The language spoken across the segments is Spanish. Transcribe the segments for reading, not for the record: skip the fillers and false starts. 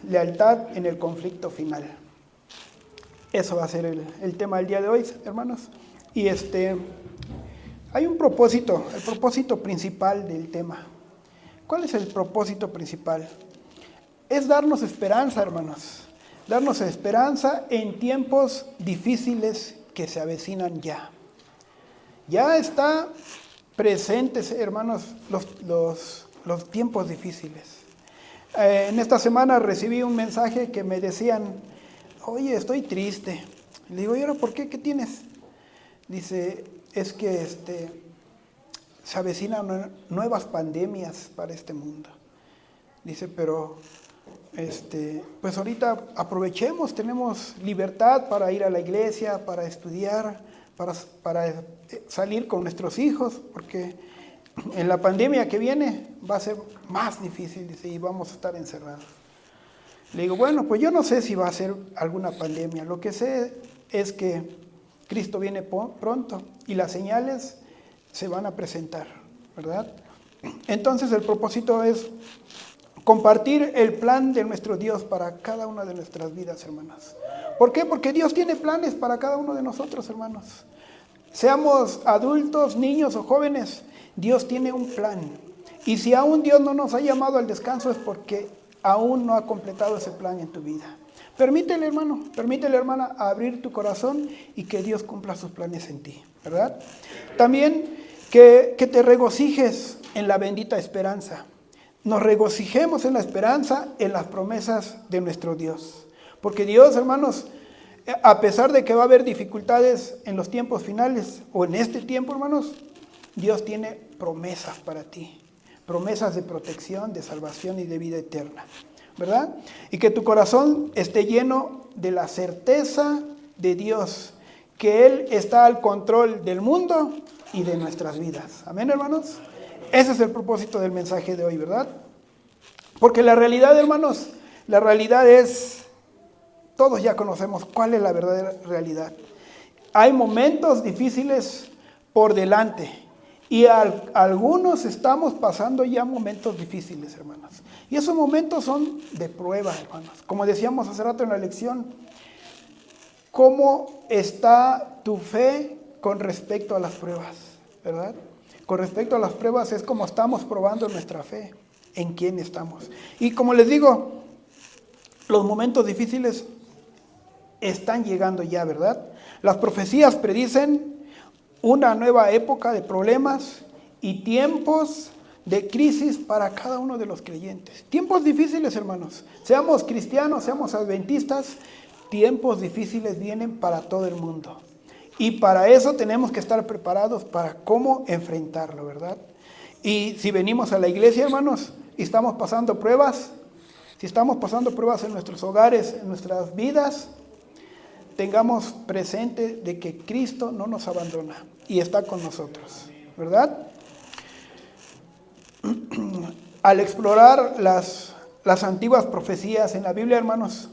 lealtad en el conflicto final. Eso va a ser el tema del día de hoy, hermanos. Y hay un propósito, el propósito principal del tema. ¿Cuál es el propósito principal? Es darnos esperanza, hermanos. Darnos esperanza en tiempos difíciles que se avecinan ya. Ya está presentes, hermanos, los tiempos difíciles. En esta semana recibí un mensaje que me decían, oye, estoy triste. Le digo, ¿y ahora por qué? ¿Qué tienes? Dice, es que se avecinan nuevas pandemias para este mundo. Dice, pero pues ahorita aprovechemos, tenemos libertad para ir a la iglesia, para estudiar, para salir con nuestros hijos, porque en la pandemia que viene va a ser más difícil, dice, y vamos a estar encerrados. Le digo, bueno, pues yo no sé si va a ser alguna pandemia, lo que sé es que Cristo viene pronto y las señales se van a presentar, ¿verdad? Entonces el propósito es compartir el plan de nuestro Dios para cada una de nuestras vidas, hermanos. ¿Por qué? Porque Dios tiene planes para cada uno de nosotros, hermanos. Seamos adultos, niños o jóvenes, Dios tiene un plan. Y si aún Dios no nos ha llamado al descanso es porque aún no ha completado ese plan en tu vida. Permítele, hermano, permítele, hermana, abrir tu corazón y que Dios cumpla sus planes en ti, ¿verdad? También que te regocijes en la bendita esperanza. Nos regocijemos en la esperanza, en las promesas de nuestro Dios. Porque Dios, hermanos, a pesar de que va a haber dificultades en los tiempos finales o en este tiempo, hermanos, Dios tiene promesas para ti. Promesas de protección, de salvación y de vida eterna, ¿verdad? Y que tu corazón esté lleno de la certeza de Dios, que Él está al control del mundo y de nuestras vidas. Amén, hermanos. Ese es el propósito del mensaje de hoy, ¿verdad? Porque la realidad, hermanos, la realidad es, todos ya conocemos cuál es la verdadera realidad. Hay momentos difíciles por delante y algunos estamos pasando ya momentos difíciles, hermanos. Y esos momentos son de prueba, hermanos. Como decíamos hace rato en la lección, ¿cómo está tu fe con respecto a las pruebas, verdad? Con respecto a las pruebas es como estamos probando nuestra fe, en quién estamos. Y como les digo, los momentos difíciles están llegando ya, ¿verdad? Las profecías predicen una nueva época de problemas y tiempos de crisis para cada uno de los creyentes. Tiempos difíciles, hermanos. Seamos cristianos, seamos adventistas, tiempos difíciles vienen para todo el mundo. Y para eso tenemos que estar preparados para cómo enfrentarlo, ¿verdad? Y si venimos a la iglesia, hermanos, y estamos pasando pruebas, si estamos pasando pruebas en nuestros hogares, en nuestras vidas, tengamos presente de que Cristo no nos abandona y está con nosotros, ¿verdad? Al explorar las antiguas profecías en la Biblia, hermanos,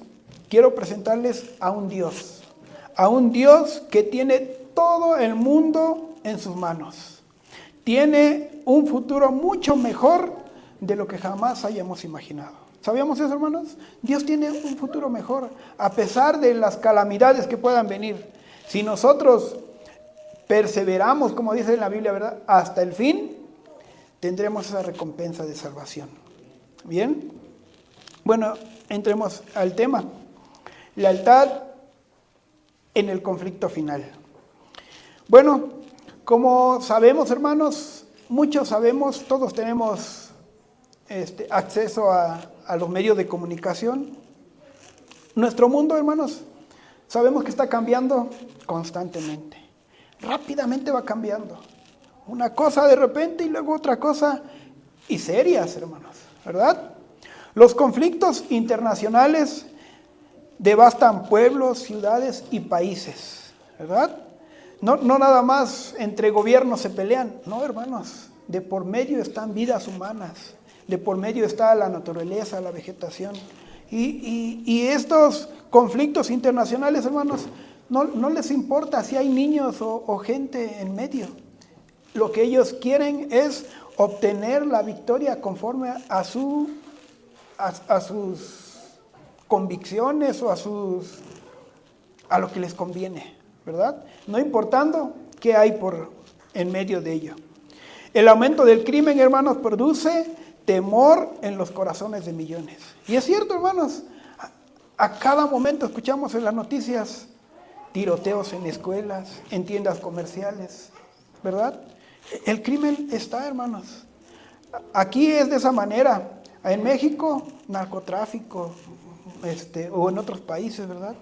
quiero presentarles a un Dios que tiene todo el mundo en sus manos. Tiene un futuro mucho mejor de lo que jamás hayamos imaginado. ¿Sabíamos eso, hermanos? Dios tiene un futuro mejor, a pesar de las calamidades que puedan venir. Si nosotros perseveramos, como dice en la Biblia, ¿verdad?, hasta el fin, tendremos esa recompensa de salvación. ¿Bien? Bueno, entremos al tema. Lealtad en el conflicto final. Bueno, como sabemos, hermanos, muchos sabemos, todos tenemos acceso a los medios de comunicación. Nuestro mundo, hermanos, sabemos que está cambiando constantemente. Rápidamente va cambiando. Una cosa de repente y luego otra cosa, y serias, hermanos, ¿verdad? Los conflictos internacionales devastan pueblos, ciudades y países, ¿verdad? No nada más entre gobiernos se pelean, no, hermanos, de por medio están vidas humanas, de por medio está la naturaleza, la vegetación. Y estos conflictos internacionales, hermanos, no les importa si hay niños o gente en medio. Lo que ellos quieren es obtener la victoria conforme a sus convicciones o a lo que les conviene, ¿verdad? No importando qué hay en medio de ello. El aumento del crimen, hermanos, produce temor en los corazones de millones. Y es cierto, hermanos, a cada momento escuchamos en las noticias tiroteos en escuelas, en tiendas comerciales, ¿verdad? El crimen está, hermanos. Aquí es de esa manera. En México, narcotráfico, o en otros países, ¿verdad?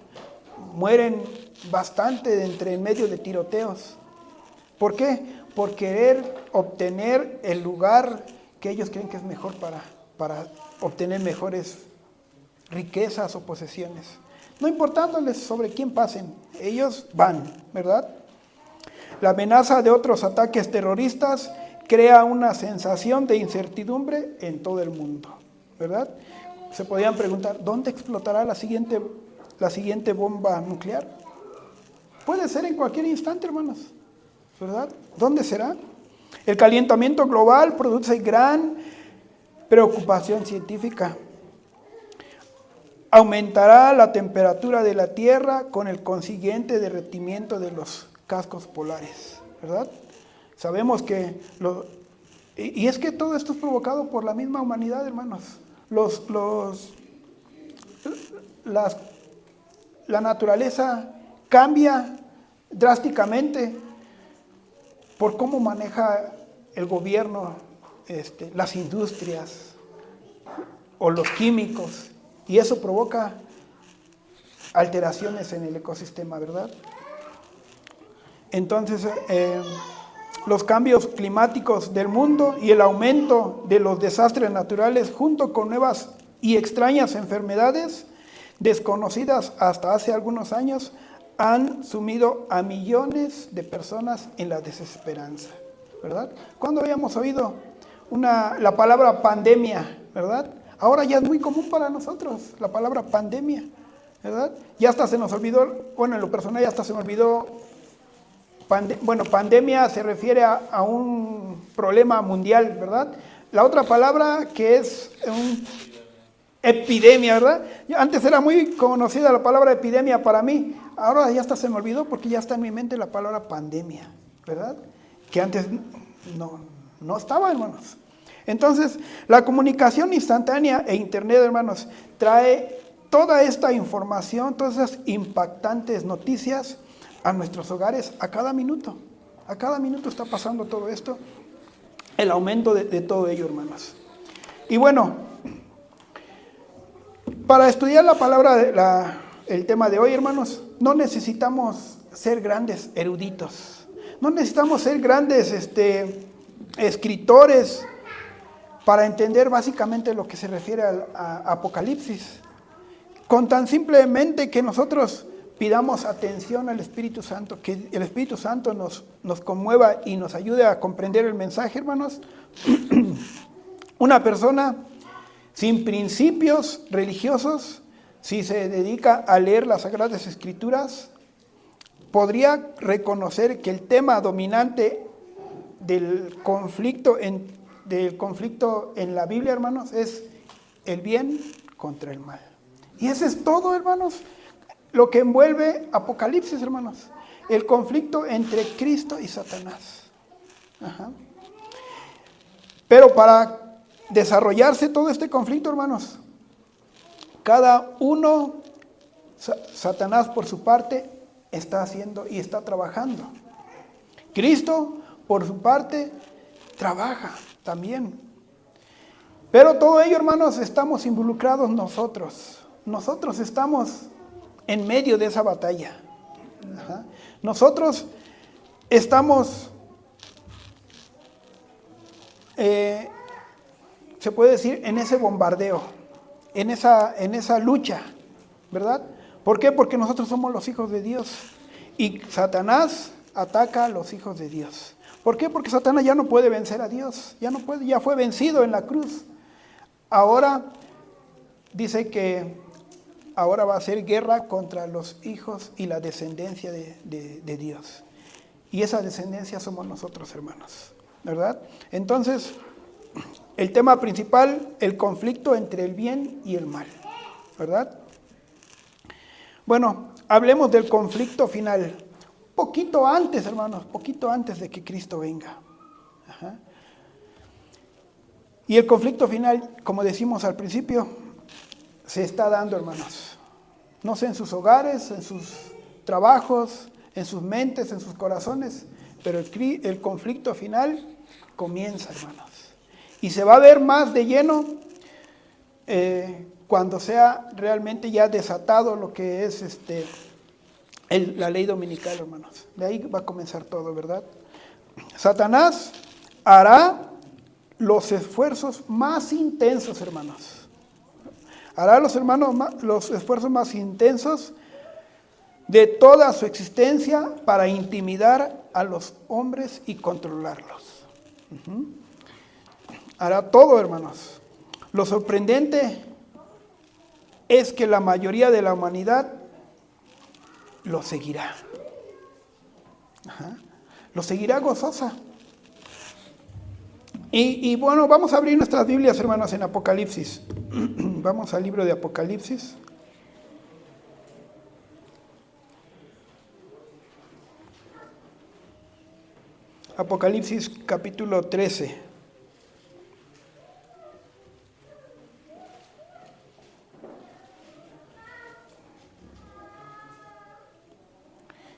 Mueren bastante en medio de tiroteos. ¿Por qué? Por querer obtener el lugar que ellos creen que es mejor para obtener mejores riquezas o posesiones. No importándoles sobre quién pasen, ellos van, ¿verdad? La amenaza de otros ataques terroristas crea una sensación de incertidumbre en todo el mundo, ¿verdad? Se podían preguntar, ¿dónde explotará la siguiente bomba nuclear? Puede ser en cualquier instante, hermanos, ¿verdad? ¿Dónde será? El calentamiento global produce gran preocupación científica. Aumentará la temperatura de la Tierra con el consiguiente derretimiento de los cascos polares, ¿verdad? Sabemos que y es que todo esto es provocado por la misma humanidad, hermanos. La naturaleza cambia drásticamente por cómo maneja el gobierno, las industrias o los químicos, y eso provoca alteraciones en el ecosistema, ¿verdad? Entonces, los cambios climáticos del mundo y el aumento de los desastres naturales, junto con nuevas y extrañas enfermedades desconocidas hasta hace algunos años, han sumido a millones de personas en la desesperanza, ¿verdad? ¿Cuándo habíamos oído la palabra pandemia, verdad? Ahora ya es muy común para nosotros la palabra pandemia, ¿verdad? Ya hasta se nos olvidó, bueno, en lo personal ya hasta se me olvidó. Pandemia se refiere a un problema mundial, ¿verdad? La otra palabra que es epidemia, ¿verdad? Antes era muy conocida la palabra epidemia para mí, ahora ya hasta se me olvidó porque ya está en mi mente la palabra pandemia, ¿verdad? Que antes no estaba, hermanos. Entonces, la comunicación instantánea e internet, hermanos, trae toda esta información, todas esas impactantes noticias a nuestros hogares a cada minuto. A cada minuto está pasando todo esto, el aumento de todo ello, hermanos. Y bueno, para estudiar la palabra, el tema de hoy, hermanos, no necesitamos ser grandes eruditos, no necesitamos ser grandes escritores para entender básicamente lo que se refiere a Apocalipsis. Con tan simplemente que nosotros pidamos atención al Espíritu Santo, que el Espíritu Santo nos conmueva y nos ayude a comprender el mensaje, hermanos. Una persona sin principios religiosos, si se dedica a leer las Sagradas Escrituras, podría reconocer que el tema dominante del conflicto en la Biblia, hermanos, es el bien contra el mal. Y ese es todo, hermanos, lo que envuelve Apocalipsis, hermanos. El conflicto entre Cristo y Satanás. Ajá. Pero para desarrollarse todo este conflicto, hermanos, cada uno, Satanás por su parte, está haciendo y está trabajando. Cristo, por su parte, trabaja también. Pero todo ello, hermanos, estamos involucrados nosotros. Nosotros estamos en medio de esa batalla. Ajá. Nosotros estamos, se puede decir, en ese bombardeo, en esa lucha, ¿verdad? ¿Por qué? Porque nosotros somos los hijos de Dios y Satanás ataca a los hijos de Dios. ¿Por qué? Porque Satanás ya no puede vencer a Dios, ya fue vencido en la cruz. Ahora dice que ahora va a hacer guerra contra los hijos y la descendencia de Dios. Y esa descendencia somos nosotros, hermanos, ¿verdad? Entonces, el tema principal, el conflicto entre el bien y el mal, ¿verdad? Bueno, hablemos del conflicto final. Poquito antes, hermanos, poquito antes de que Cristo venga. Ajá. Y el conflicto final, como decimos al principio, se está dando, hermanos. No sé, en sus hogares, en sus trabajos, en sus mentes, en sus corazones, pero el conflicto final comienza, hermanos. Y se va a ver más de lleno cuando sea realmente ya desatado lo que es la ley dominical, hermanos. De ahí va a comenzar todo, ¿verdad? Satanás hará los esfuerzos más intensos, hermanos. Hará los esfuerzos más intensos de toda su existencia para intimidar a los hombres y controlarlos. Hará todo, hermanos. Lo sorprendente es que la mayoría de la humanidad lo seguirá. Lo seguirá gozosa. Y bueno, vamos a abrir nuestras Biblias, hermanos, en Apocalipsis. Vamos al libro de Apocalipsis. Apocalipsis capítulo 13.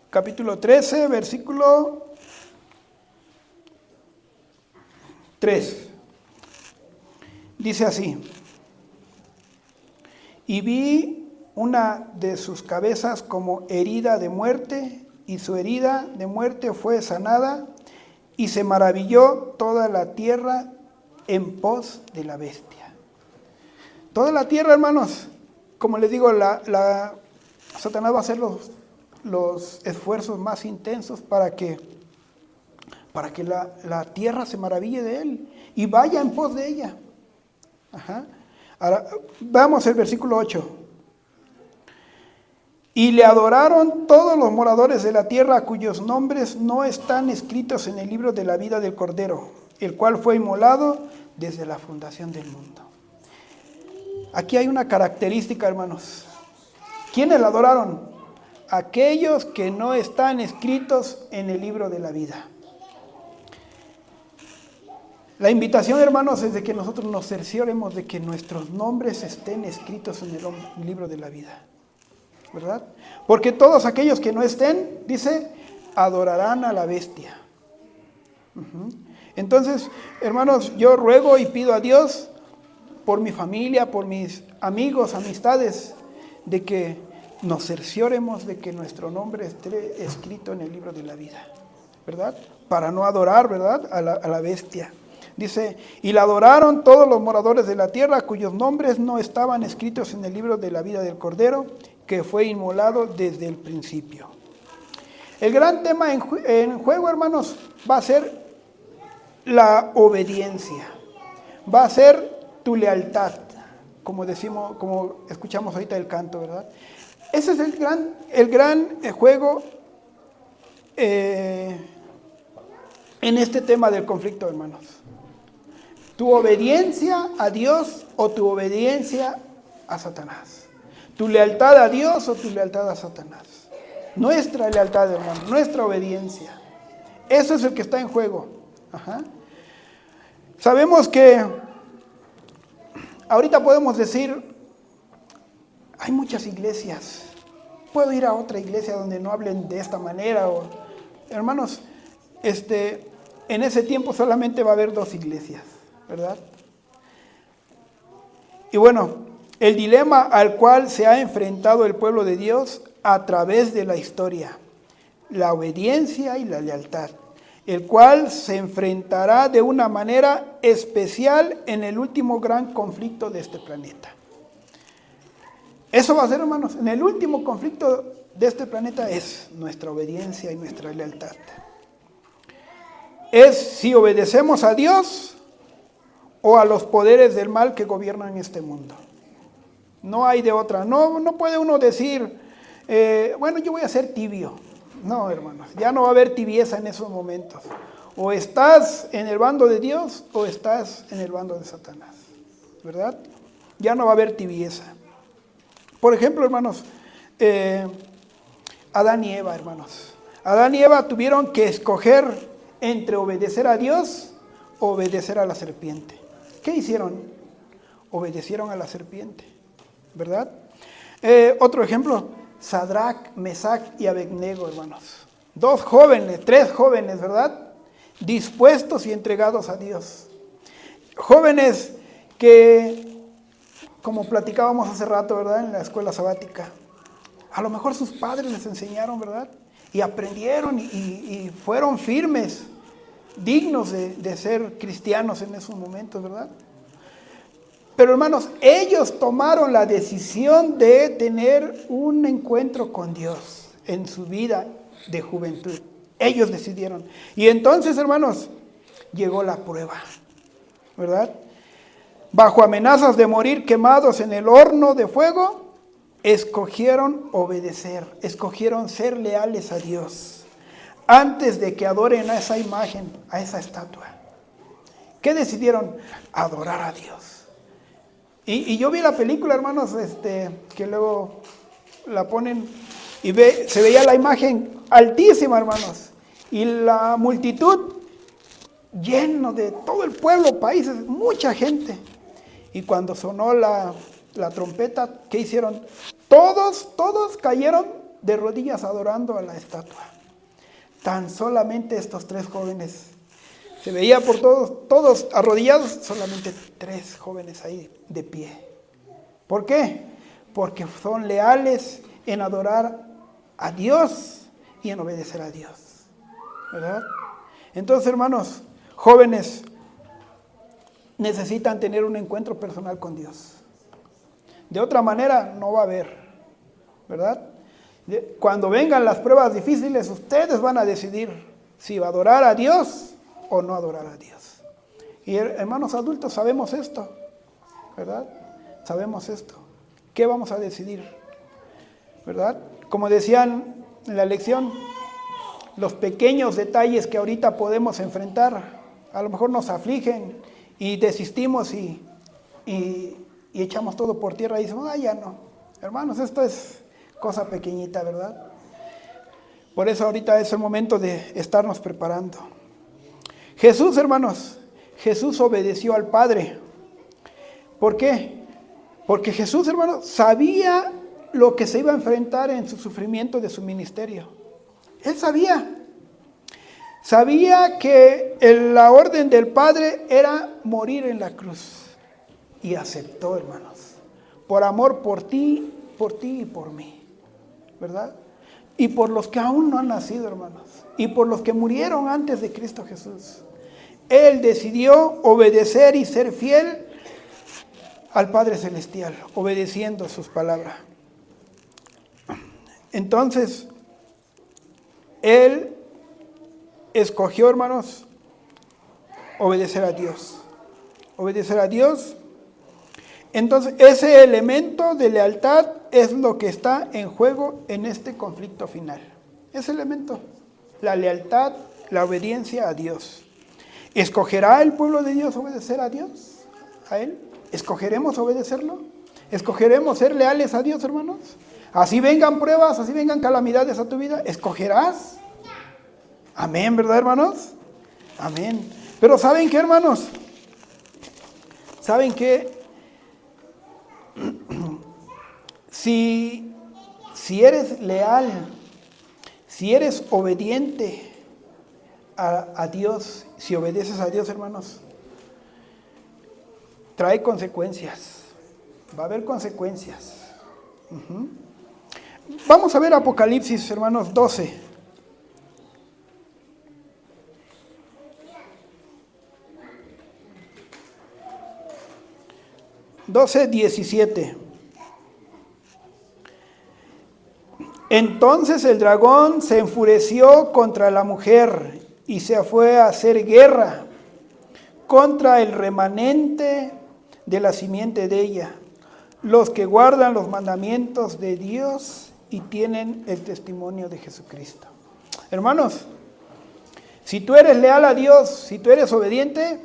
Capítulo 13, versículo 3. Dice así: y vi una de sus cabezas como herida de muerte, y su herida de muerte fue sanada, y se maravilló toda la tierra en pos de la bestia. Toda la tierra, hermanos, como les digo, Satanás va a hacer los esfuerzos más intensos para que la tierra se maraville de él y vaya en pos de ella. Ahora, vamos al versículo 8. Y le adoraron todos los moradores de la tierra cuyos nombres no están escritos en el libro de la vida del Cordero, el cual fue inmolado desde la fundación del mundo. Aquí hay una característica, hermanos. ¿Quiénes la adoraron? Aquellos que no están escritos en el libro de la vida. La invitación, hermanos, es de que nosotros nos cercioremos de que nuestros nombres estén escritos en el libro de la vida, ¿verdad? Porque todos aquellos que no estén, dice, adorarán a la bestia. Entonces, hermanos, yo ruego y pido a Dios por mi familia, por mis amigos, amistades, de que nos cercioremos de que nuestro nombre esté escrito en el libro de la vida, ¿verdad? Para no adorar, ¿verdad?, a la bestia. Dice, y la adoraron todos los moradores de la tierra cuyos nombres no estaban escritos en el libro de la vida del Cordero, que fue inmolado desde el principio. El gran tema en juego, hermanos, va a ser la obediencia, va a ser tu lealtad, como decimos, como escuchamos ahorita el canto, ¿verdad? Ese es el gran juego en este tema del conflicto, hermanos. Tu obediencia a Dios o tu obediencia a Satanás. Tu lealtad a Dios o tu lealtad a Satanás. Nuestra lealtad, hermano, nuestra obediencia. Eso es el que está en juego. Sabemos que ahorita podemos decir, hay muchas iglesias. Puedo ir a otra iglesia donde no hablen de esta manera. Hermanos, en ese tiempo solamente va a haber 2 iglesias, ¿verdad? Y bueno, el dilema al cual se ha enfrentado el pueblo de Dios a través de la historia, la obediencia y la lealtad, el cual se enfrentará de una manera especial en el último gran conflicto de este planeta. Eso va a ser, hermanos, en el último conflicto de este planeta es nuestra obediencia y nuestra lealtad. Es si obedecemos a Dios o a los poderes del mal que gobiernan este mundo. No hay de otra. No puede uno decir, bueno, yo voy a ser tibio. No, hermanos, ya no va a haber tibieza en esos momentos. O estás en el bando de Dios o estás en el bando de Satanás, ¿verdad? Ya no va a haber tibieza. Por ejemplo, hermanos, Adán y Eva, hermanos. Adán y Eva tuvieron que escoger entre obedecer a Dios o obedecer a la serpiente. ¿Qué hicieron? Obedecieron a la serpiente, ¿verdad? Otro ejemplo, Sadrach, Mesach y Abednego, hermanos. 3 jóvenes, ¿verdad? Dispuestos y entregados a Dios. Jóvenes que, como platicábamos hace rato, ¿verdad? En la escuela sabática. A lo mejor sus padres les enseñaron, ¿verdad? Y aprendieron y fueron firmes, dignos de ser cristianos en esos momentos, ¿verdad? Pero hermanos, ellos tomaron la decisión de tener un encuentro con Dios en su vida de juventud. Ellos decidieron. Y entonces, hermanos, llegó la prueba, ¿verdad? Bajo amenazas de morir quemados en el horno de fuego, escogieron obedecer, escogieron ser leales a Dios, antes de que adoren a esa imagen, a esa estatua. ¿Qué decidieron? Adorar a Dios. Y yo vi la película, hermanos, que luego la ponen y se veía la imagen altísima, hermanos, y la multitud lleno de todo el pueblo, países, mucha gente. Y cuando sonó la trompeta, ¿qué hicieron? Todos cayeron de rodillas adorando a la estatua. Tan solamente estos 3 jóvenes. Se veía por todos arrodillados, solamente 3 jóvenes ahí de pie. ¿Por qué? Porque son leales en adorar a Dios y en obedecer a Dios, ¿verdad? Entonces, hermanos, jóvenes necesitan tener un encuentro personal con Dios. De otra manera no va a haber, ¿verdad? Cuando vengan las pruebas difíciles, ustedes van a decidir si va a adorar a Dios o no adorar a Dios. Y hermanos adultos, sabemos esto, ¿verdad? Sabemos esto. ¿Qué vamos a decidir? ¿Verdad? Como decían en la lección, los pequeños detalles que ahorita podemos enfrentar, a lo mejor nos afligen y desistimos y echamos todo por tierra y decimos, ya no. Hermanos, esto es cosa pequeñita, ¿verdad? Por eso ahorita es el momento de estarnos preparando. Jesús, hermanos, Jesús obedeció al Padre. ¿Por qué? Porque Jesús, hermanos, sabía lo que se iba a enfrentar en su sufrimiento de su ministerio. Él sabía. Sabía que la orden del Padre era morir en la cruz. Y aceptó, hermanos. Por amor por ti y por mí. ¿Verdad? Y por los que aún no han nacido, hermanos. Y por los que murieron antes de Cristo Jesús. Él decidió obedecer y ser fiel al Padre Celestial, obedeciendo sus palabras. Entonces, Él escogió, hermanos, obedecer a Dios. Obedecer a Dios. Entonces, ese elemento de lealtad es lo que está en juego en este conflicto final. Ese elemento, la lealtad, la obediencia a Dios. ¿Escogerá el pueblo de Dios obedecer a Dios? ¿A Él? ¿Escogeremos obedecerlo? ¿Escogeremos ser leales a Dios, hermanos? Así vengan pruebas, así vengan calamidades a tu vida, ¿escogerás? Amén, ¿verdad, hermanos? Amén. Pero ¿saben qué, hermanos? ¿Saben qué? Si eres leal, si eres obediente a Dios, si obedeces a Dios, hermanos, trae consecuencias. Va a haber consecuencias. Vamos a ver Apocalipsis, hermanos, 12. 12:17. Entonces el dragón se enfureció contra la mujer y se fue a hacer guerra contra el remanente de la simiente de ella, los que guardan los mandamientos de Dios y tienen el testimonio de Jesucristo. Hermanos, si tú eres leal a Dios, si tú eres obediente,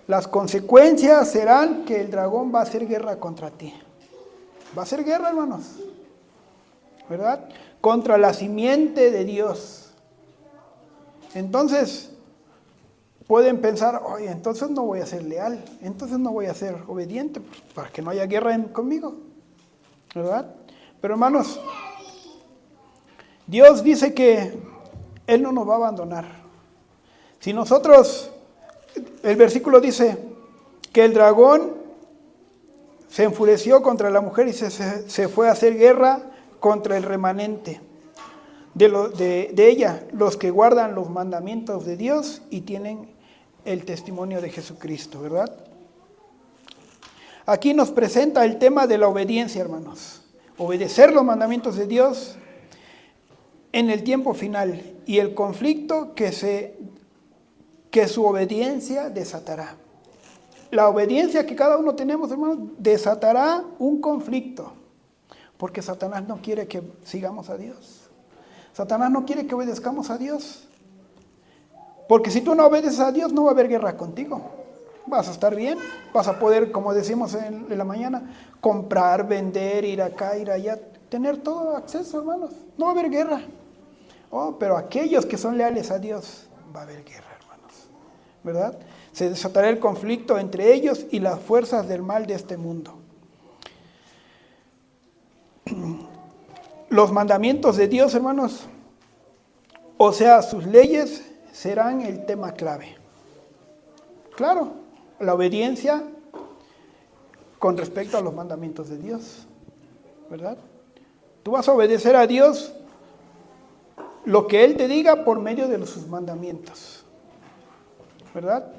las consecuencias serán que el dragón va a hacer guerra contra ti. Va a hacer guerra, hermanos. ¿verdad? Contra la simiente de Dios. Entonces, pueden pensar, oye, entonces no voy a ser leal, entonces no voy a ser obediente, pues, para que no haya guerra conmigo, ¿verdad? Pero hermanos, Dios dice que Él no nos va a abandonar. Si nosotros, el versículo dice que el dragón se enfureció contra la mujer y se fue a hacer guerra contra el remanente de ella, los que guardan los mandamientos de Dios y tienen el testimonio de Jesucristo, ¿verdad? Aquí nos presenta el tema de la obediencia, hermanos. Obedecer los mandamientos de Dios en el tiempo final y el conflicto que su obediencia desatará. La obediencia que cada uno tenemos, hermanos, desatará un conflicto, porque Satanás no quiere que sigamos a Dios. Satanás no quiere que obedezcamos a Dios. Porque si tú no obedeces a Dios, no va a haber guerra contigo. Vas a estar bien, vas a poder, como decimos en la mañana, comprar, vender, ir acá, ir allá, tener todo acceso, hermanos. No va a haber guerra. Oh, pero aquellos que son leales a Dios, va a haber guerra, hermanos. ¿Verdad? Se desatará el conflicto entre ellos y las fuerzas del mal de este mundo. Los mandamientos de Dios, hermanos, o sea, sus leyes serán el tema clave. Claro, la obediencia con respecto a los mandamientos de Dios, ¿verdad? Tú vas a obedecer a Dios lo que Él te diga por medio de sus mandamientos, ¿verdad?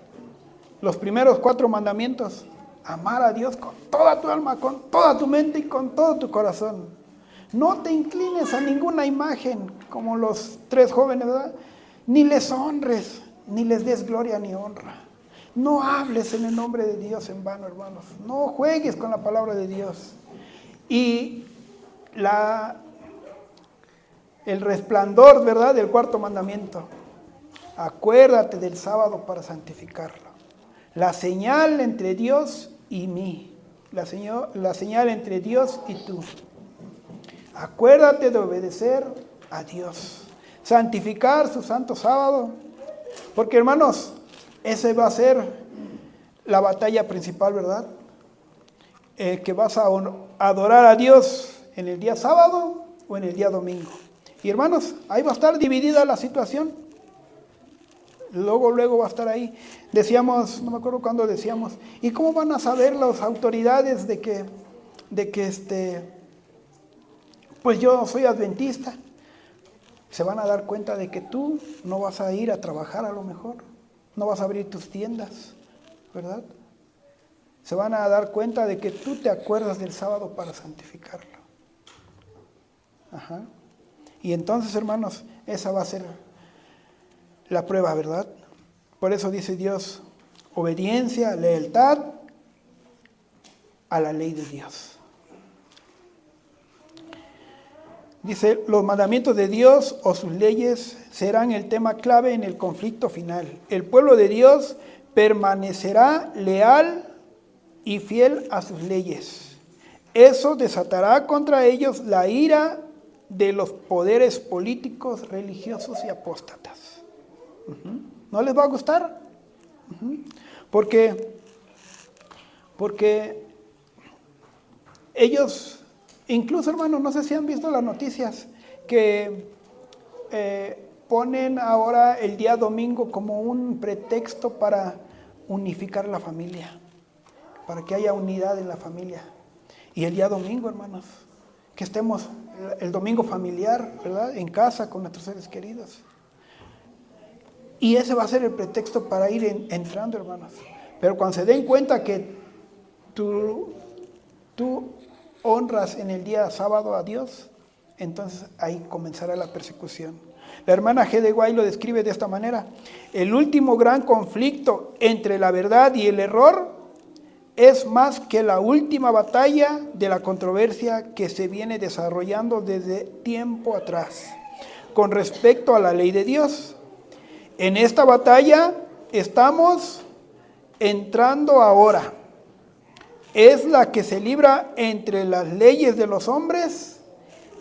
Los primeros 4 mandamientos: amar a Dios con toda tu alma, con toda tu mente y con todo tu corazón. No te inclines a ninguna imagen, como los 3 jóvenes, ¿verdad? Ni les honres, ni les des gloria ni honra. No hables en el nombre de Dios en vano, hermanos. No juegues con la palabra de Dios. Y el resplandor, ¿verdad?, del 4.º mandamiento: acuérdate del sábado para santificarlo. La señal entre Dios y mí. La señal entre Dios y tú. Acuérdate de obedecer a Dios. Santificar su santo sábado. Porque, hermanos, esa va a ser la batalla principal, ¿verdad? Que vas a adorar a Dios en el día sábado o en el día domingo. Y, hermanos, ahí va a estar dividida la situación. Luego va a estar ahí. Decíamos, no me acuerdo cuándo decíamos, ¿y cómo van a saber las autoridades de que pues yo soy adventista? Se van a dar cuenta de que tú no vas a ir a trabajar, a lo mejor no vas a abrir tus tiendas, ¿verdad? Se van a dar cuenta de que tú te acuerdas del sábado para santificarlo. Ajá. Y entonces, hermanos, esa va a ser la prueba, ¿verdad? Por eso dice Dios: obediencia, lealtad a la ley de Dios. Dice, los mandamientos de Dios o sus leyes serán el tema clave en el conflicto final. El pueblo de Dios permanecerá leal y fiel a sus leyes. Eso desatará contra ellos la ira de los poderes políticos, religiosos y apóstatas. ¿No les va a gustar? Porque ellos... Incluso, hermanos, no sé si han visto las noticias que ponen ahora el día domingo como un pretexto para unificar la familia, para que haya unidad en la familia. Y el día domingo, hermanos, que estemos el domingo familiar, ¿verdad?, en casa con nuestros seres queridos. Y ese va a ser el pretexto para ir entrando, hermanos. Pero cuando se den cuenta que tú honras en el día sábado a Dios, entonces ahí comenzará la persecución. La hermana G. de Guay lo describe de esta manera: el último gran conflicto entre la verdad y el error es más que la última batalla de la controversia que se viene desarrollando desde tiempo atrás con respecto a la ley de Dios. En esta batalla estamos entrando ahora. Es la que se libra entre las leyes de los hombres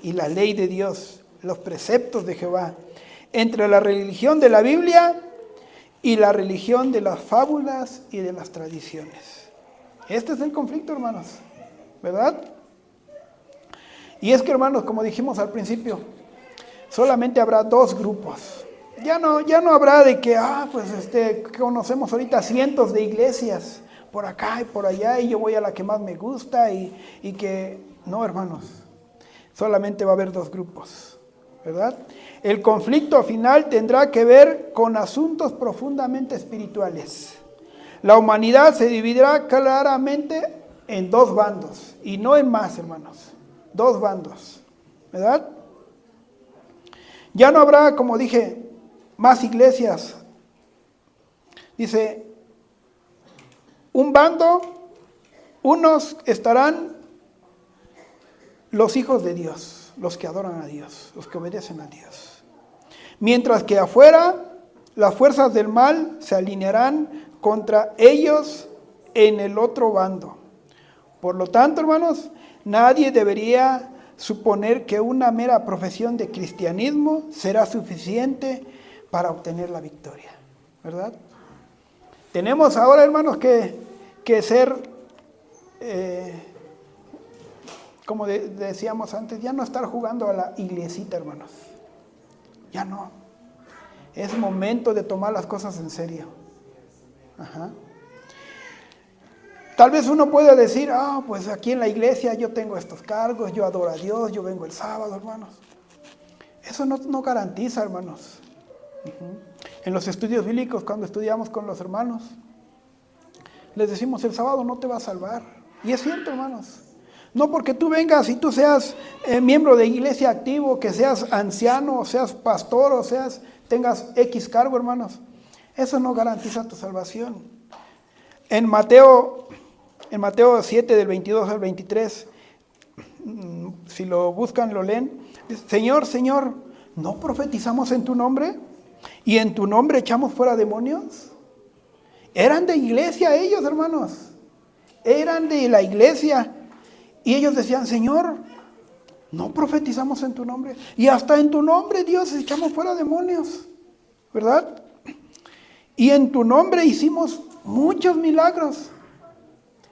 y la ley de Dios, los preceptos de Jehová, entre la religión de la Biblia y la religión de las fábulas y de las tradiciones. Este es el conflicto, hermanos, ¿verdad? Y es que, hermanos, como dijimos al principio, solamente habrá dos grupos. Ya no habrá de que, conocemos ahorita cientos de iglesias, por acá y por allá, y yo voy a la que más me gusta, y que, no, hermanos, solamente va a haber dos grupos, ¿verdad? El conflicto final tendrá que ver con asuntos profundamente espirituales. La humanidad se dividirá claramente en dos bandos, y no en más, hermanos, dos bandos, ¿verdad? Ya no habrá, como dije, más iglesias. Dice, un bando, unos estarán los hijos de Dios, los que adoran a Dios, los que obedecen a Dios. Mientras que afuera, las fuerzas del mal se alinearán contra ellos en el otro bando. Por lo tanto, hermanos, nadie debería suponer que una mera profesión de cristianismo será suficiente para obtener la victoria, ¿verdad? Tenemos ahora, hermanos, que ser, como decíamos antes, ya no estar jugando a la iglesita, hermanos. Ya no. Es momento de tomar las cosas en serio. Ajá. Tal vez uno pueda decir, pues aquí en la iglesia yo tengo estos cargos, yo adoro a Dios, yo vengo el sábado, hermanos. Eso no garantiza, hermanos. En los estudios bíblicos, cuando estudiamos con los hermanos, les decimos, el sábado no te va a salvar. Y es cierto, hermanos. No porque tú vengas y tú seas miembro de iglesia activo, que seas anciano, o seas pastor, o tengas X cargo, hermanos. Eso no garantiza tu salvación. En Mateo 7, del 22 al 23, si lo buscan, lo leen. Dice, Señor, Señor, ¿no profetizamos en tu nombre? ¿Y en tu nombre echamos fuera demonios? Eran de iglesia ellos, hermanos. Eran de la iglesia. Y ellos decían, Señor, ¿no profetizamos en tu nombre? Y hasta en tu nombre, Dios, echamos fuera demonios, ¿verdad? Y en tu nombre hicimos muchos milagros.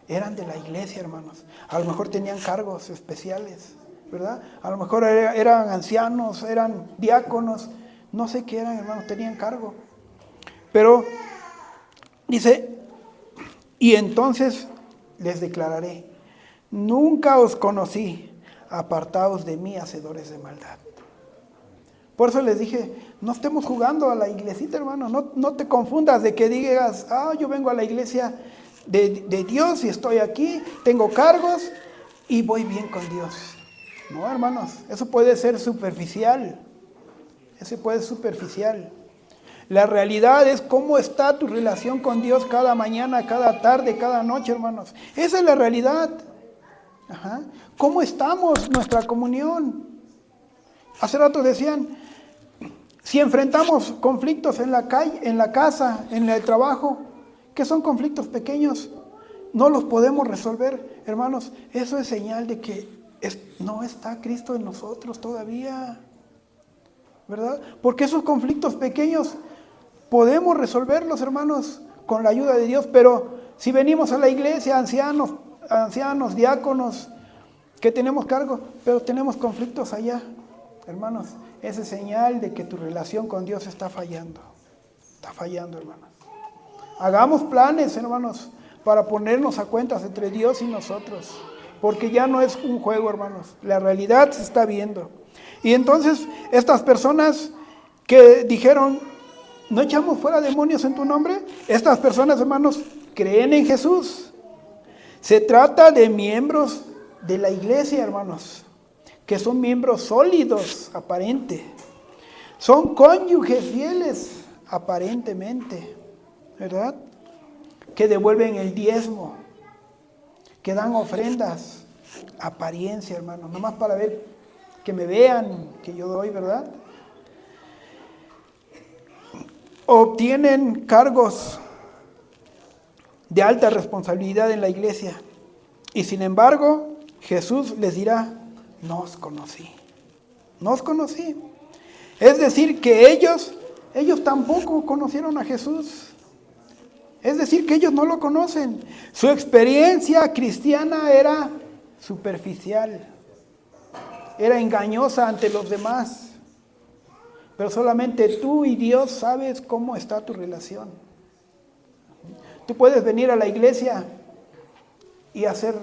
Eran de la iglesia, hermanos. A lo mejor tenían cargos especiales, ¿verdad? A lo mejor eran ancianos, eran diáconos, no sé qué eran, hermanos, tenían cargo. Pero dice, y entonces les declararé, nunca os conocí, apartaos de mí, hacedores de maldad. Por eso les dije, no estemos jugando a la iglesita, hermano, no te confundas de que digas, yo vengo a la iglesia de Dios y estoy aquí, tengo cargos y voy bien con Dios. No, hermanos, eso puede ser superficial. Eso puede ser superficial. La realidad es cómo está tu relación con Dios cada mañana, cada tarde, cada noche, hermanos. Esa es la realidad. Ajá. ¿Cómo estamos nuestra comunión? Hace rato decían, si enfrentamos conflictos en la calle, en la casa, en el trabajo, que son conflictos pequeños, no los podemos resolver, hermanos, eso es señal de que no está Cristo en nosotros todavía, ¿verdad? Porque esos conflictos pequeños podemos resolverlos, hermanos, con la ayuda de Dios, pero si venimos a la iglesia, ancianos, diáconos, que tenemos cargo, pero tenemos conflictos allá, hermanos, esa es señal de que tu relación con Dios está fallando, hermanos. Hagamos planes, hermanos, para ponernos a cuentas entre Dios y nosotros, porque ya no es un juego, hermanos, la realidad se está viendo. Y entonces estas personas que dijeron, ¿no echamos fuera demonios en tu nombre? Estas personas, hermanos, creen en Jesús. Se trata de miembros de la iglesia, hermanos, que son miembros sólidos, aparente. Son cónyuges fieles, aparentemente, ¿verdad? Que devuelven el diezmo, que dan ofrendas, apariencia, hermanos, nomás para ver, que me vean que yo doy, ¿verdad? Obtienen cargos de alta responsabilidad en la iglesia. Y sin embargo, Jesús les dirá, no os conocí. no os conocí. Es decir, que ellos tampoco conocieron a Jesús. Es decir, que ellos no lo conocen. Su experiencia cristiana era superficial, era engañosa ante los demás. Pero solamente tú y Dios sabes cómo está tu relación. Tú puedes venir a la iglesia y hacer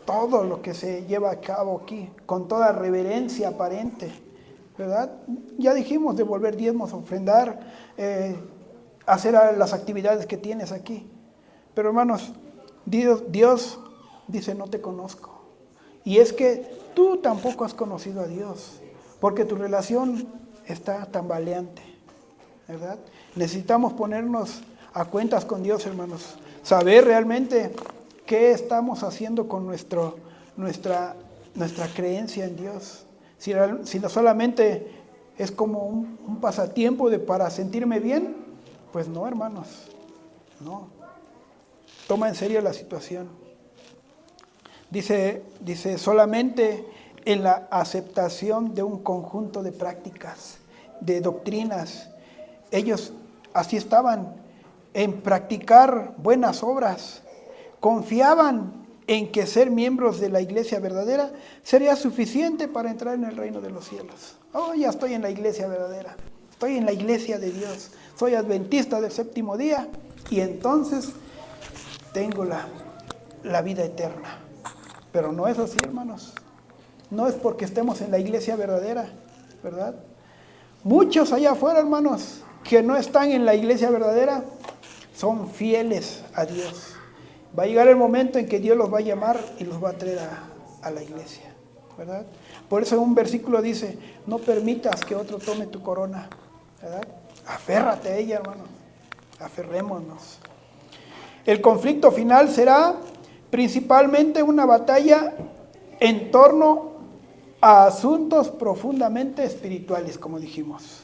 todo lo que se lleva a cabo aquí, con toda reverencia aparente, ¿verdad? Ya dijimos, devolver diezmos, ofrendar, hacer las actividades que tienes aquí. Pero hermanos, Dios dice, no te conozco. Y es que tú tampoco has conocido a Dios, porque tu relación está tambaleante, ¿verdad? Necesitamos ponernos a cuentas con Dios, hermanos. Saber realmente qué estamos haciendo con nuestra creencia en Dios. Si no solamente es como un pasatiempo para sentirme bien, pues no, hermanos, no. Toma en serio la situación. Dice, solamente en la aceptación de un conjunto de prácticas, de doctrinas. Ellos así estaban, en practicar buenas obras. Confiaban en que ser miembros de la iglesia verdadera sería suficiente para entrar en el reino de los cielos. Oh, ya estoy en la iglesia verdadera, estoy en la iglesia de Dios, soy adventista del séptimo día y entonces tengo la vida eterna. Pero no es así, hermanos. No es porque estemos en la iglesia verdadera, ¿verdad? Muchos allá afuera, hermanos, que no están en la iglesia verdadera, son fieles a Dios. Va a llegar el momento en que Dios los va a llamar y los va a traer a la iglesia, ¿verdad? Por eso un versículo dice, no permitas que otro tome tu corona, ¿verdad? Aférrate a ella, hermanos. Aferrémonos. El conflicto final será principalmente una batalla en torno a asuntos profundamente espirituales, como dijimos.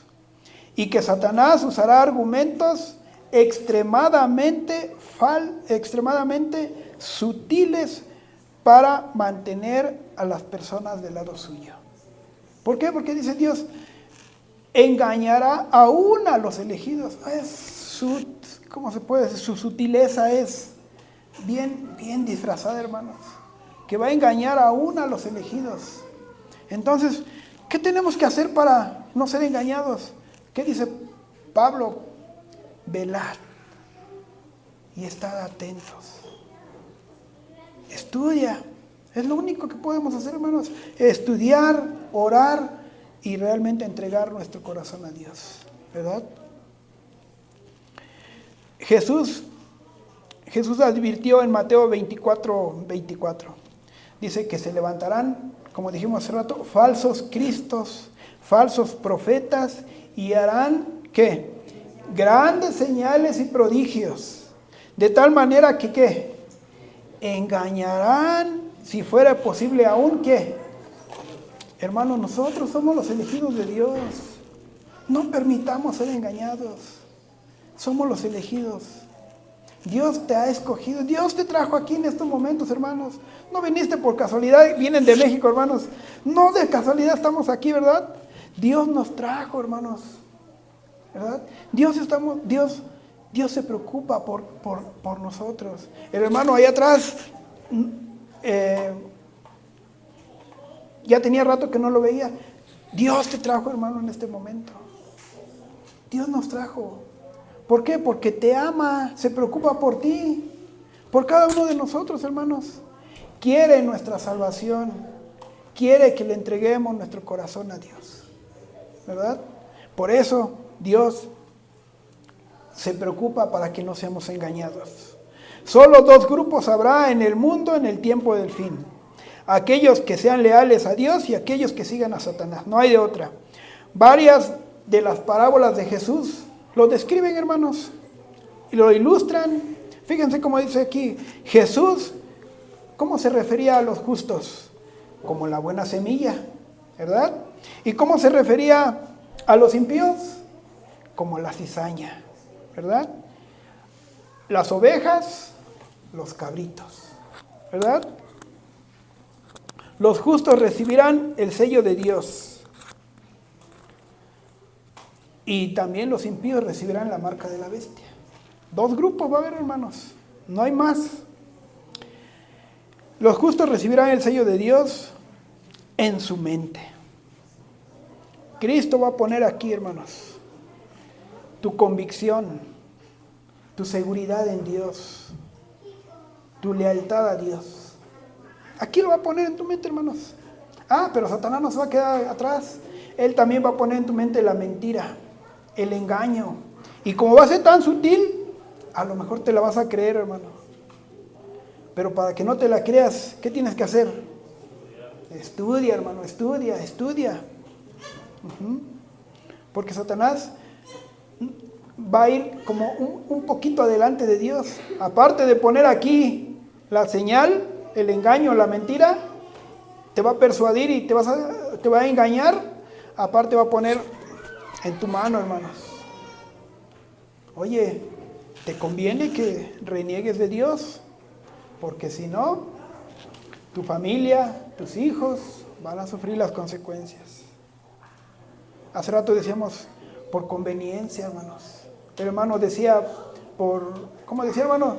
Y que Satanás usará argumentos extremadamente sutiles para mantener a las personas del lado suyo. ¿Por qué? Porque dice Dios, engañará aún a los elegidos. ¿Cómo se puede decir? Su sutileza es bien disfrazada, hermanos. Que va a engañar aún a los elegidos. Entonces, ¿qué tenemos que hacer para no ser engañados? ¿Qué dice Pablo? Velad y estad atentos. Estudia. Es lo único que podemos hacer, hermanos. Estudiar, orar y realmente entregar nuestro corazón a Dios, ¿verdad? Jesús advirtió en Mateo 24. Dice que se levantarán, como dijimos hace rato, falsos cristos, falsos profetas y harán, ¿qué? Grandes señales y prodigios, de tal manera que, ¿qué? Engañarán, si fuera posible aún, ¿qué? Hermanos, nosotros somos los elegidos de Dios. No permitamos ser engañados. Somos los elegidos. Dios te ha escogido. Dios te trajo aquí en estos momentos, hermanos. No viniste por casualidad, vienen de México, hermanos. No de casualidad estamos aquí, ¿verdad? Dios nos trajo, hermanos. ¿Verdad? Dios se preocupa por nosotros. El hermano ahí atrás, ya tenía rato que no lo veía. Dios te trajo, hermano, en este momento. Dios nos trajo. ¿Por qué? Porque te ama, se preocupa por ti, por cada uno de nosotros, hermanos. Quiere nuestra salvación, quiere que le entreguemos nuestro corazón a Dios, ¿verdad? Por eso Dios se preocupa para que no seamos engañados. Solo dos grupos habrá en el mundo en el tiempo del fin. Aquellos que sean leales a Dios y aquellos que sigan a Satanás. No hay de otra. Varias de las parábolas de Jesús lo describen, hermanos, y lo ilustran. Fíjense cómo dice aquí, Jesús, ¿cómo se refería a los justos? Como la buena semilla, ¿verdad? ¿Y cómo se refería a los impíos? Como la cizaña, ¿verdad? Las ovejas, los cabritos, ¿verdad? Los justos recibirán el sello de Dios, y también los impíos recibirán la marca de la bestia. 2 grupos va a haber, hermanos, no hay más. Los justos recibirán el sello de Dios en su mente. Cristo va a poner aquí, hermanos, tu convicción, tu seguridad en Dios, tu lealtad a Dios. Aquí lo va a poner en tu mente, hermanos. Pero Satanás no se va a quedar atrás. Él también va a poner en tu mente la mentira, el engaño. Y como va a ser tan sutil, a lo mejor te la vas a creer, hermano. Pero para que no te la creas, ¿qué tienes que hacer? Estudia, hermano, estudia. Porque Satanás va a ir como un poquito adelante de Dios. Aparte de poner aquí la señal, el engaño, la mentira, te va a persuadir y te va a engañar. Aparte va a poner en tu mano, hermanos. Oye, te conviene que reniegues de Dios, porque si no, tu familia, tus hijos van a sufrir las consecuencias. Hace rato decíamos, por conveniencia, hermanos. El hermano decía, ¿cómo decía, hermano?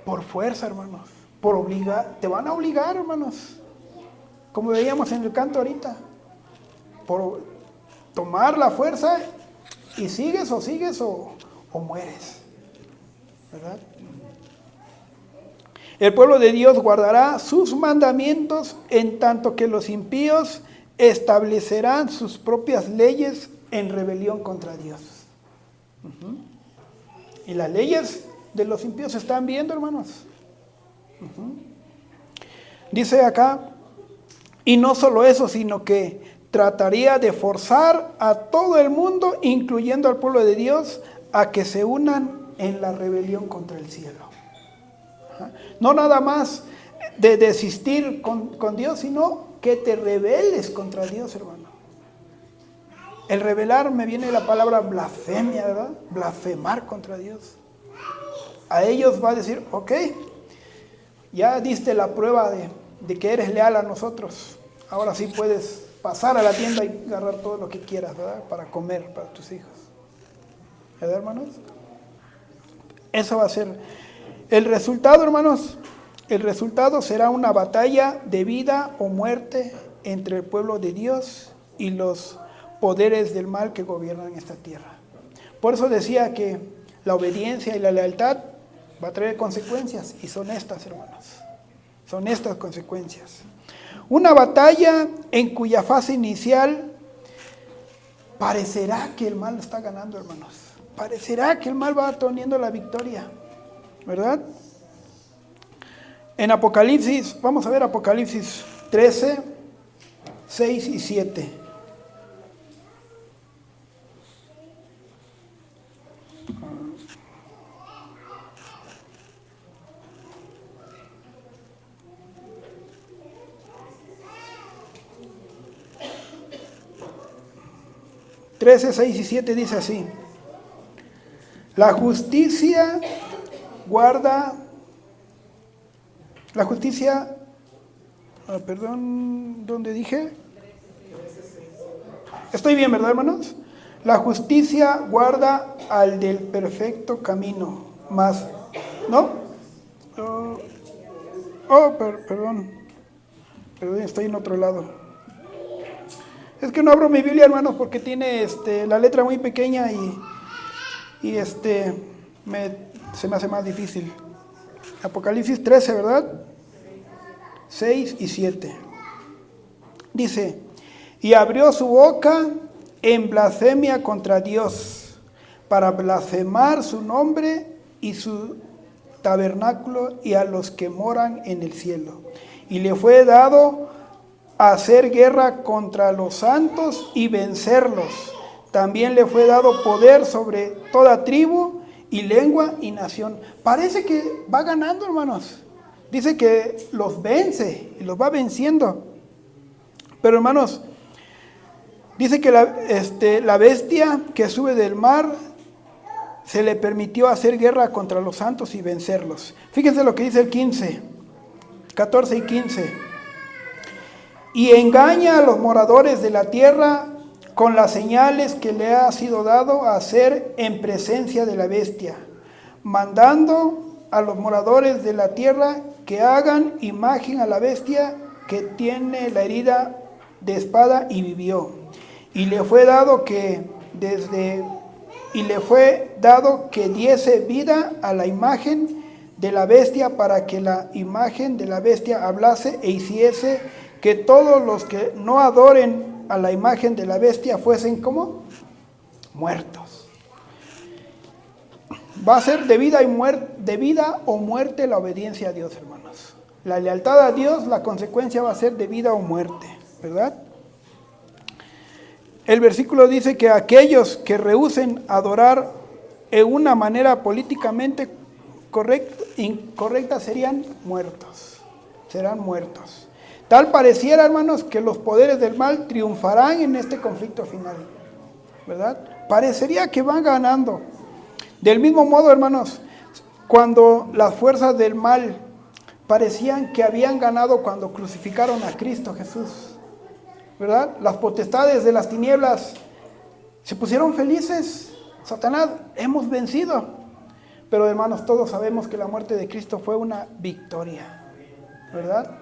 Por fuerza, hermanos. Por obligar, te van a obligar, hermanos. Como veíamos en el canto ahorita. Por tomar la fuerza y sigues o mueres. ¿Verdad? El pueblo de Dios guardará sus mandamientos, en tanto que los impíos establecerán sus propias leyes en rebelión contra Dios. Y las leyes de los impíos se están viendo, hermanos. Dice acá, y no solo eso, sino que trataría de forzar a todo el mundo, incluyendo al pueblo de Dios, a que se unan en la rebelión contra el cielo. No nada más de desistir con Dios, sino que te rebeles contra Dios, hermano. El rebelar me viene de la palabra blasfemia, ¿verdad? Blasfemar contra Dios. A ellos va a decir, ok, ya diste la prueba de que eres leal a nosotros. Ahora sí puedes pasar a la tienda y agarrar todo lo que quieras, ¿verdad? Para comer, para tus hijos. ¿Verdad, hermanos? Eso va a ser el resultado, hermanos. El resultado será una batalla de vida o muerte entre el pueblo de Dios y los poderes del mal que gobiernan esta tierra. Por eso decía que la obediencia y la lealtad va a traer consecuencias, y son estas, hermanos. Son estas consecuencias. Una batalla en cuya fase inicial parecerá que el mal está ganando, hermanos. Parecerá que el mal va teniendo la victoria, ¿verdad? En Apocalipsis, vamos a ver Apocalipsis 13, 6 y 7. Trece, 6 y 7 dice así: la justicia guarda, ¿dónde dije? Estoy bien, ¿verdad, hermanos? La justicia guarda al del perfecto camino, más, ¿no? Perdón, estoy en otro lado. Es que no abro mi Biblia, hermanos, porque tiene la letra muy pequeña y se me hace más difícil. Apocalipsis 13, ¿verdad? 6 y 7. Dice, y abrió su boca en blasfemia contra Dios, para blasfemar su nombre y su tabernáculo y a los que moran en el cielo. Y le fue dado hacer guerra contra los santos y vencerlos. También le fue dado poder sobre toda tribu y lengua y nación. Parece que va ganando, hermanos. Dice que los vence y los va venciendo. Pero, hermanos, dice que la bestia que sube del mar se le permitió hacer guerra contra los santos y vencerlos. Fíjense lo que dice el 15, 14 y 15. Y engaña a los moradores de la tierra con las señales que le ha sido dado a hacer en presencia de la bestia, mandando a los moradores de la tierra que hagan imagen a la bestia que tiene la herida de espada y vivió. Y le fue dado que diese vida a la imagen de la bestia, para que la imagen de la bestia hablase e hiciese que todos los que no adoren a la imagen de la bestia fuesen como muertos. Va a ser de vida o muerte la obediencia a Dios, hermanos. La lealtad a Dios, la consecuencia va a ser de vida o muerte, ¿verdad? El versículo dice que aquellos que rehúsen adorar en una manera políticamente incorrecta serán muertos. Tal pareciera, hermanos, que los poderes del mal triunfarán en este conflicto final, ¿verdad? Parecería que van ganando. Del mismo modo, hermanos, cuando las fuerzas del mal parecían que habían ganado cuando crucificaron a Cristo Jesús, ¿verdad? Las potestades de las tinieblas se pusieron felices. Satanás, hemos vencido. Pero, hermanos, todos sabemos que la muerte de Cristo fue una victoria, ¿verdad?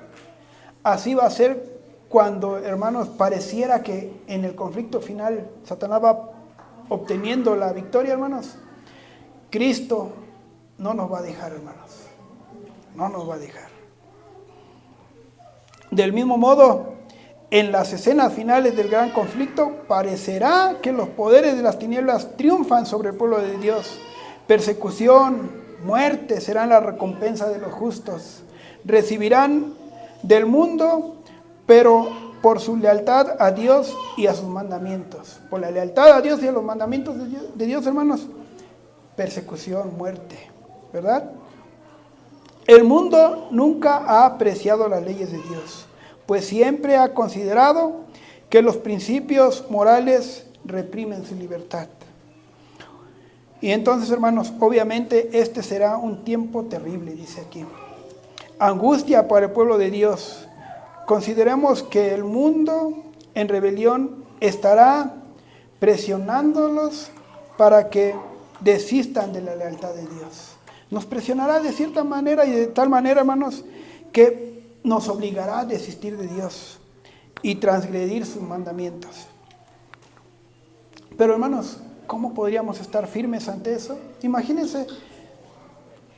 Así va a ser cuando, hermanos, pareciera que en el conflicto final Satanás va obteniendo la victoria, hermanos. Cristo no nos va a dejar, hermanos. No nos va a dejar. Del mismo modo, en las escenas finales del gran conflicto, parecerá que los poderes de las tinieblas triunfan sobre el pueblo de Dios. Persecución, muerte serán la recompensa de los justos. Recibirán del mundo, pero por su lealtad a Dios y a sus mandamientos. Por la lealtad a Dios y a los mandamientos de Dios, hermanos, persecución, muerte, ¿verdad? El mundo nunca ha apreciado las leyes de Dios, pues siempre ha considerado que los principios morales reprimen su libertad. Y entonces, hermanos, obviamente este será un tiempo terrible, dice aquí. Angustia para el pueblo de Dios. Consideremos que el mundo en rebelión estará presionándolos para que desistan de la lealtad de Dios. Nos presionará de cierta manera y de tal manera, hermanos, que nos obligará a desistir de Dios y transgredir sus mandamientos. Pero, hermanos, ¿cómo podríamos estar firmes ante eso? Imagínense,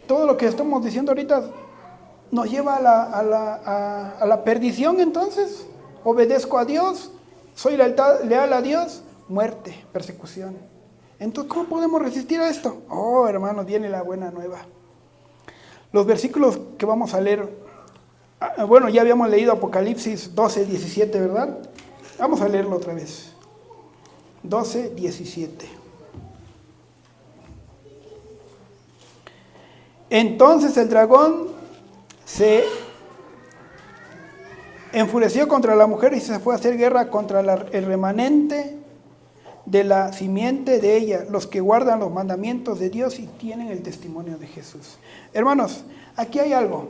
todo lo que estamos diciendo ahorita nos lleva a la perdición. Entonces, obedezco a Dios, soy leal a Dios, muerte, persecución. Entonces, ¿cómo podemos resistir a esto? Oh, hermanos, viene la buena nueva. Los versículos que vamos a leer, bueno, ya habíamos leído Apocalipsis 12, 17, ¿verdad? Vamos a leerlo otra vez. 12, 17. Entonces el dragón se enfureció contra la mujer y se fue a hacer guerra contra el remanente de la simiente de ella, los que guardan los mandamientos de Dios y tienen el testimonio de Jesús. Hermanos, aquí hay algo.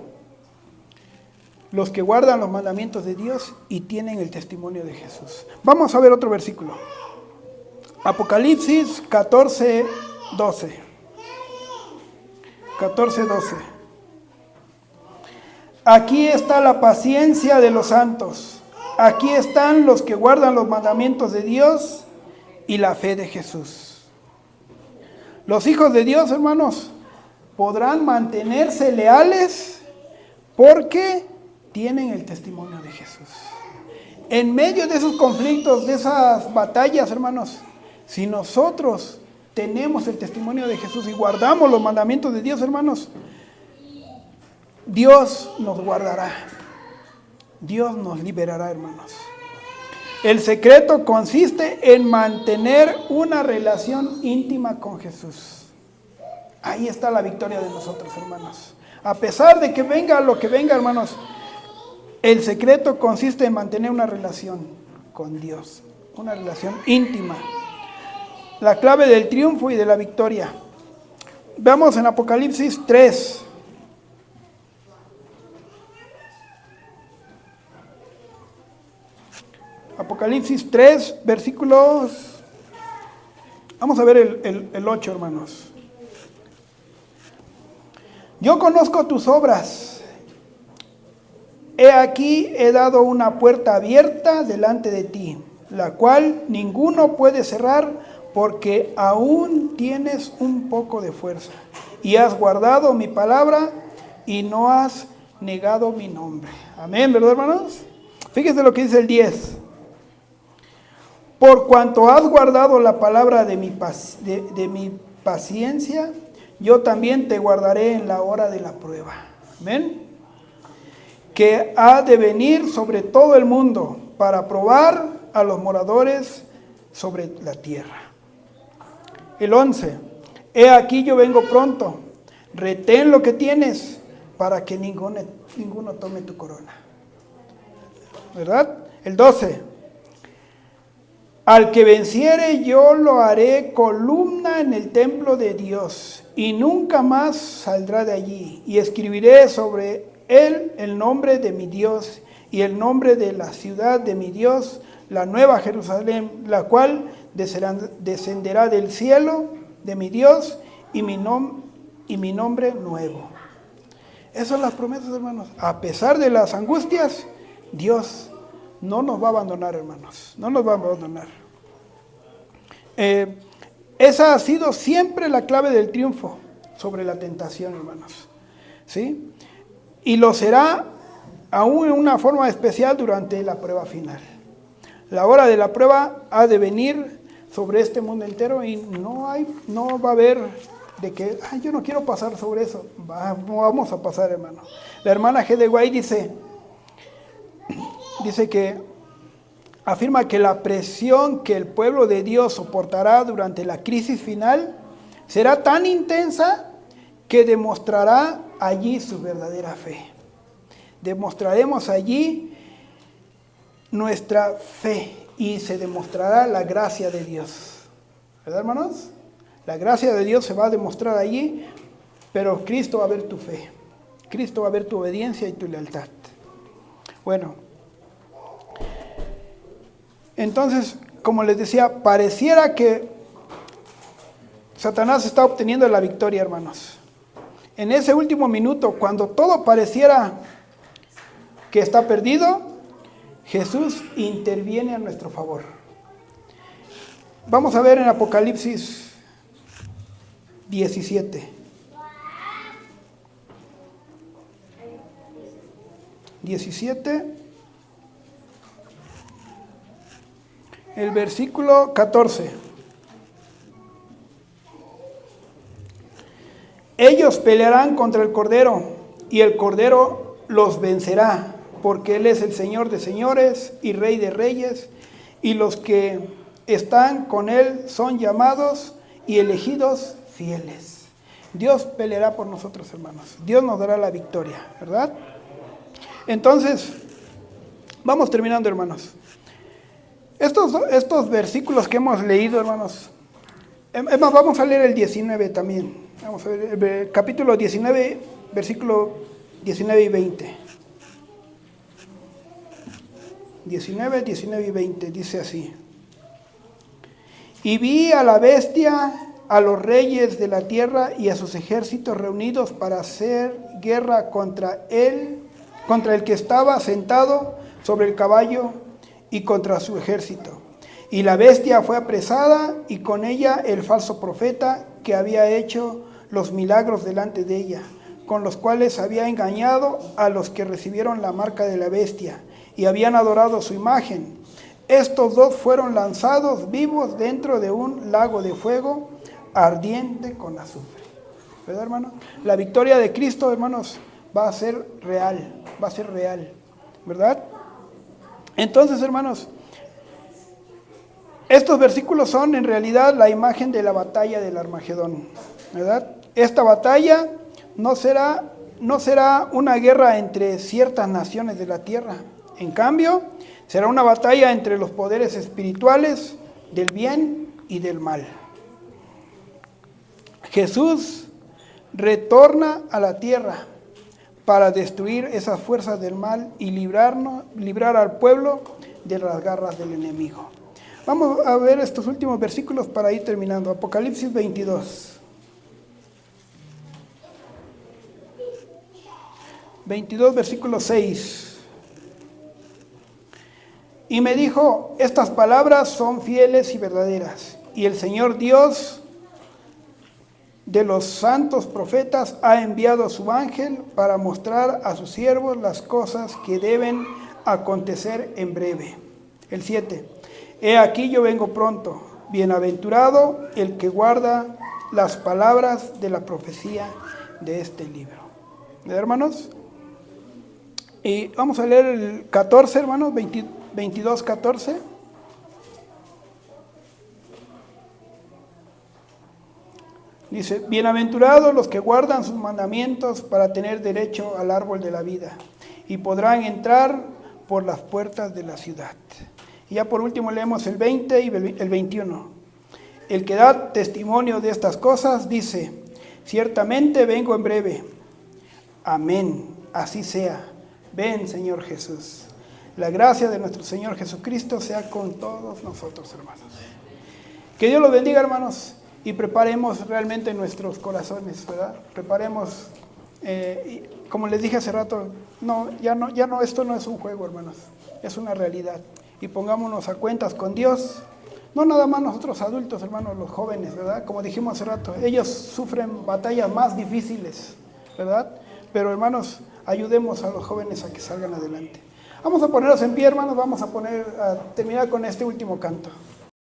Los que guardan los mandamientos de Dios y tienen el testimonio de Jesús. Vamos a ver otro versículo. Apocalipsis 14, 12. 14, 12. Aquí está la paciencia de los santos. Aquí están los que guardan los mandamientos de Dios y la fe de Jesús. Los hijos de Dios, hermanos, podrán mantenerse leales porque tienen el testimonio de Jesús. En medio de esos conflictos, de esas batallas, hermanos, si nosotros tenemos el testimonio de Jesús y guardamos los mandamientos de Dios, hermanos, Dios nos guardará. Dios nos liberará, hermanos. El secreto consiste en mantener una relación íntima con Jesús. Ahí está la victoria de nosotros, hermanos. A pesar de que venga lo que venga, hermanos, el secreto consiste en mantener una relación con Dios, una relación íntima. La clave del triunfo y de la victoria. Veamos en Apocalipsis 3. Apocalipsis 3, versículos... Vamos a ver el 8, hermanos. Yo conozco tus obras. He aquí, he dado una puerta abierta delante de ti, la cual ninguno puede cerrar, porque aún tienes un poco de fuerza. Y has guardado mi palabra y no has negado mi nombre. Amén, ¿verdad, hermanos? Fíjense lo que dice el 10. Por cuanto has guardado la palabra de mi paciencia, yo también te guardaré en la hora de la prueba. Amén. Que ha de venir sobre todo el mundo para probar a los moradores sobre la tierra. El 11. He aquí yo vengo pronto. Retén lo que tienes para que ninguno tome tu corona. ¿Verdad? El 12. Al que venciere yo lo haré columna en el templo de Dios, y nunca más saldrá de allí. Y escribiré sobre él el nombre de mi Dios y el nombre de la ciudad de mi Dios, la nueva Jerusalén, la cual descenderá del cielo de mi Dios y mi nombre nuevo. Esas son las promesas, hermanos. A pesar de las angustias, Dios no nos va a abandonar, hermanos. No nos va a abandonar. Esa ha sido siempre la clave del triunfo sobre la tentación, hermanos. ¿Sí? Y lo será aún en una forma especial durante la prueba final. La hora de la prueba ha de venir sobre este mundo entero y no va a haber de que, yo no quiero pasar sobre eso. Vamos a pasar, hermano. La hermana G. de White dice que afirma que la presión que el pueblo de Dios soportará durante la crisis final será tan intensa que demostrará allí su verdadera fe. Demostraremos allí nuestra fe y se demostrará la gracia de Dios. ¿Verdad, hermanos? La gracia de Dios se va a demostrar allí, pero Cristo va a ver tu fe. Cristo va a ver tu obediencia y tu lealtad. Bueno, entonces, como les decía, pareciera que Satanás está obteniendo la victoria, hermanos. En ese último minuto, cuando todo pareciera que está perdido, Jesús interviene a nuestro favor. Vamos a ver en Apocalipsis 17. 17, el versículo 14. Ellos pelearán contra el Cordero, y el Cordero los vencerá, porque Él es el Señor de señores y Rey de reyes, y los que están con Él son llamados y elegidos fieles. Dios peleará por nosotros, hermanos. Dios nos dará la victoria, ¿verdad? Entonces, vamos terminando, hermanos. Estos versículos que hemos leído, hermanos, es más, vamos a leer el 19 también. Vamos a ver el capítulo 19, versículo 19 y 20. 19 y 20, dice así. Y vi a la bestia, a los reyes de la tierra y a sus ejércitos reunidos para hacer guerra contra el que estaba sentado sobre el caballo y contra su ejército. Y la bestia fue apresada y con ella el falso profeta que había hecho los milagros delante de ella, con los cuales había engañado a los que recibieron la marca de la bestia y habían adorado su imagen. Estos dos fueron lanzados vivos dentro de un lago de fuego ardiente con azufre. ¿Verdad, hermano? La victoria de Cristo, hermanos, va a ser real, ¿verdad? Entonces, hermanos, estos versículos son en realidad la imagen de la batalla del Armagedón, ¿verdad? Esta batalla no será una guerra entre ciertas naciones de la tierra. En cambio, será una batalla entre los poderes espirituales del bien y del mal. Jesús retorna a la tierra para destruir esas fuerzas del mal y librar al pueblo de las garras del enemigo. Vamos a ver estos últimos versículos para ir terminando. Apocalipsis 22. 22, versículo 6. Y me dijo, estas palabras son fieles y verdaderas, y el Señor Dios de los santos profetas ha enviado a su ángel para mostrar a sus siervos las cosas que deben acontecer en breve. El 7. He aquí yo vengo pronto, bienaventurado el que guarda las palabras de la profecía de este libro. Hermanos, y vamos a leer el 14, hermanos, 22, 14. Dice, bienaventurados los que guardan sus mandamientos para tener derecho al árbol de la vida y podrán entrar por las puertas de la ciudad. Y ya por último leemos el 20 y el 21. El que da testimonio de estas cosas dice, ciertamente vengo en breve. Amén, así sea. Ven, Señor Jesús. La gracia de nuestro Señor Jesucristo sea con todos nosotros, hermanos. Que Dios los bendiga, hermanos, y preparemos realmente nuestros corazones, ¿verdad? Preparemos, como les dije hace rato, esto no es un juego, hermanos, es una realidad. Y pongámonos a cuentas con Dios, no nada más nosotros adultos, hermanos, los jóvenes, ¿verdad? Como dijimos hace rato, ellos sufren batallas más difíciles, ¿verdad? Pero, hermanos, ayudemos a los jóvenes a que salgan adelante. Vamos a ponernos en pie, hermanos, vamos a terminar con este último canto.